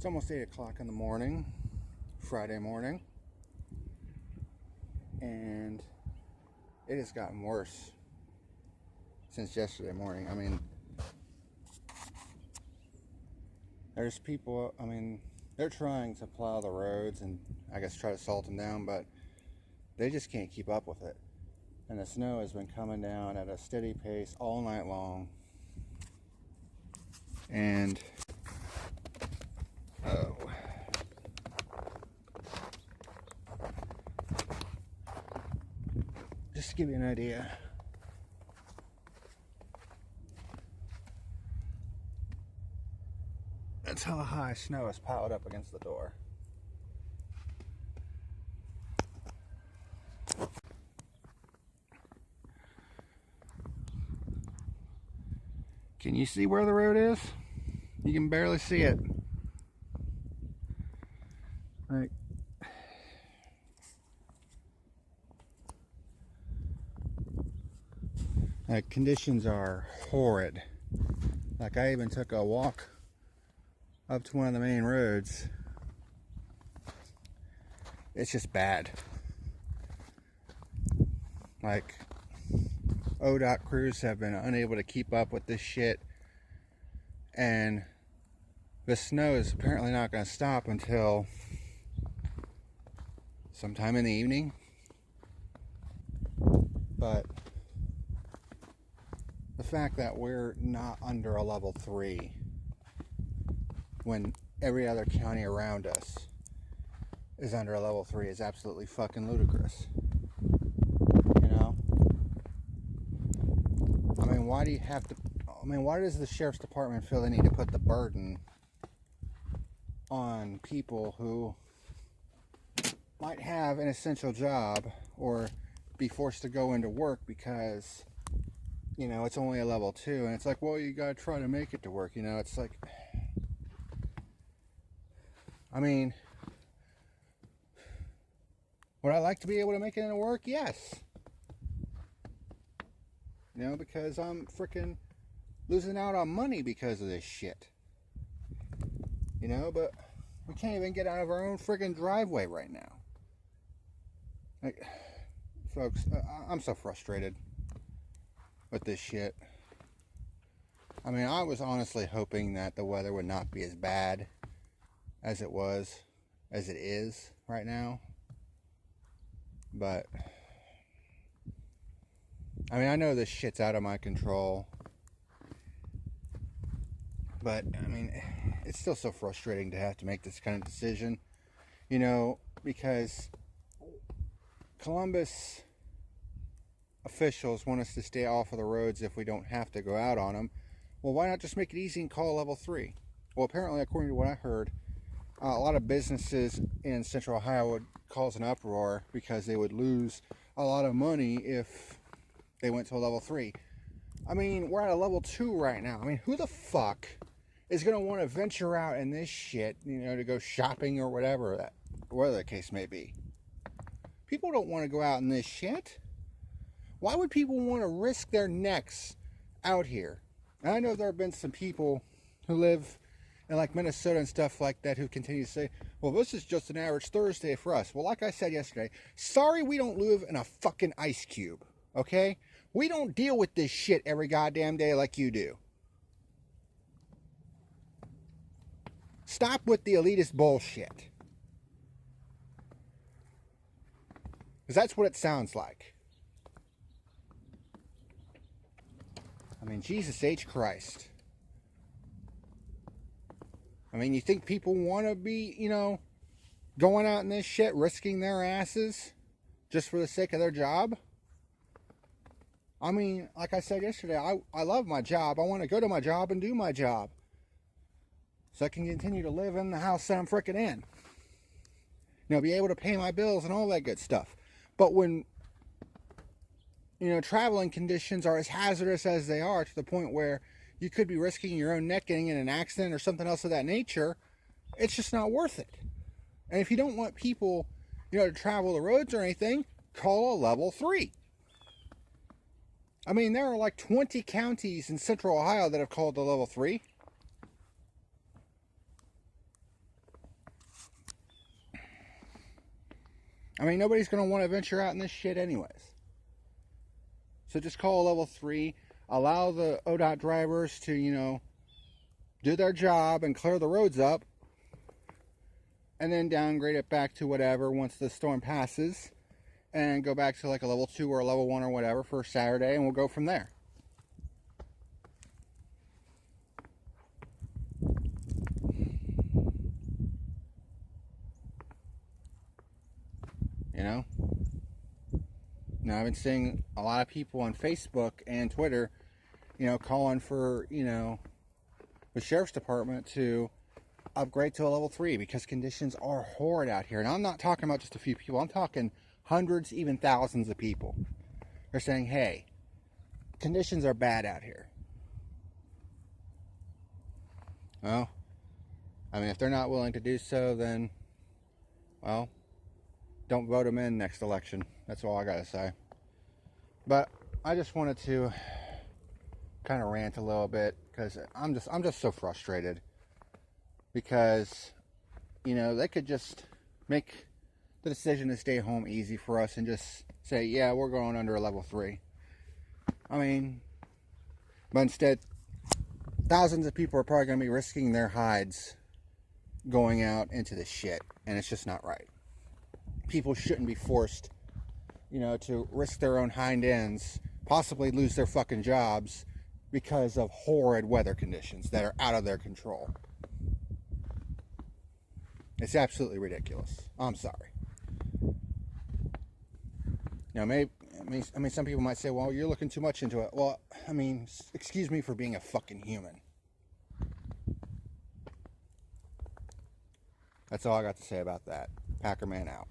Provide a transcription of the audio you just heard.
It's almost 8 o'clock in the morning, Friday morning, and it has gotten worse since yesterday morning. I mean, there's people, they're trying to plow the roads and I guess try to salt them down, but they just can't keep up with it. And the snow has been coming down at a steady pace all night long. And just to give you an idea, that's how high snow is piled up against the door. Can you see where the road is? You can barely see it. Like conditions are horrid. Like I even took a walk up to one of the main roads. It's just bad. Like ODOT crews have been unable to keep up with this shit, and the snow is apparently not going to stop until sometime in the evening. But the fact that we're not under a level 3 when every other county around us is under a level 3 is absolutely fucking ludicrous. You know? I mean, why do you have to... why does the sheriff's department feel they need to put the burden on people who might have an essential job or be forced to go into work because, you know, it's only a level 2, and it's like, well, you gotta try to make it to work, you know? It's like, I mean, would I like to be able to make it into work? Yes. You know, because I'm freaking losing out on money because of this shit. You know, but we can't even get out of our own freaking driveway right now. Like, folks, I'm so frustrated with this shit. I mean, I was honestly hoping that the weather would not be as bad as it is right now. But I mean, I know this shit's out of my control. But I mean, it's still so frustrating to have to make this kind of decision, you know, because Columbus officials want us to stay off of the roads if we don't have to go out on them. Well, why not just make it easy and call level 3? Well, apparently, according to what I heard, a lot of businesses in Central Ohio would cause an uproar because they would lose a lot of money if they went to a level 3. I mean, we're at a level 2 right now. I mean, who the fuck is going to want to venture out in this shit, you know, to go shopping or whatever the case may be? People don't want to go out in this shit. Why would people want to risk their necks out here? And I know there have been some people who live in like Minnesota and stuff like that who continue to say, well, this is just an average Thursday for us. Well, like I said yesterday, sorry we don't live in a fucking ice cube, okay? We don't deal with this shit every goddamn day like you do. Stop with the elitist bullshit. Because that's what it sounds like. I mean, Jesus H. Christ. I mean, you think people want to be, you know, going out in this shit, risking their asses just for the sake of their job? I mean, like I said yesterday, I love my job. I want to go to my job and do my job so I can continue to live in the house that I'm freaking in. You know, be able to pay my bills and all that good stuff. But when, you know, traveling conditions are as hazardous as they are, to the point where you could be risking your own neck getting in an accident or something else of that nature, it's just not worth it. And if you don't want people, you know, to travel the roads or anything, call a level 3. I mean, there are like 20 counties in Central Ohio that have called the level 3. I mean, nobody's going to want to venture out in this shit anyways. So just call a level 3. Allow the ODOT drivers to, you know, do their job and clear the roads up. And then downgrade it back to whatever once the storm passes. And go back to like a level 2 or a level 1 or whatever for Saturday. And we'll go from there. You know? Now, I've been seeing a lot of people on Facebook and Twitter, you know, calling for, you know, the sheriff's department to upgrade to a level 3 because conditions are horrid out here. And I'm not talking about just a few people. I'm talking hundreds, even thousands of people. They're saying, hey, conditions are bad out here. Well, I mean, if they're not willing to do so, then, well, don't vote them in next election. That's all I gotta say. But I just wanted to kind of rant a little bit because I'm just so frustrated. Because, you know, they could just make the decision to stay home easy for us and just say, yeah, we're going under a level 3. I mean, but instead, thousands of people are probably going to be risking their hides going out into this shit, and it's just not right. People shouldn't be forced, you know, to risk their own hind ends, possibly lose their fucking jobs because of horrid weather conditions that are out of their control. It's absolutely ridiculous. I'm sorry. Now, maybe, I mean, some people might say, well, you're looking too much into it. Well, I mean, excuse me for being a fucking human. That's all I got to say about that. Packerman out.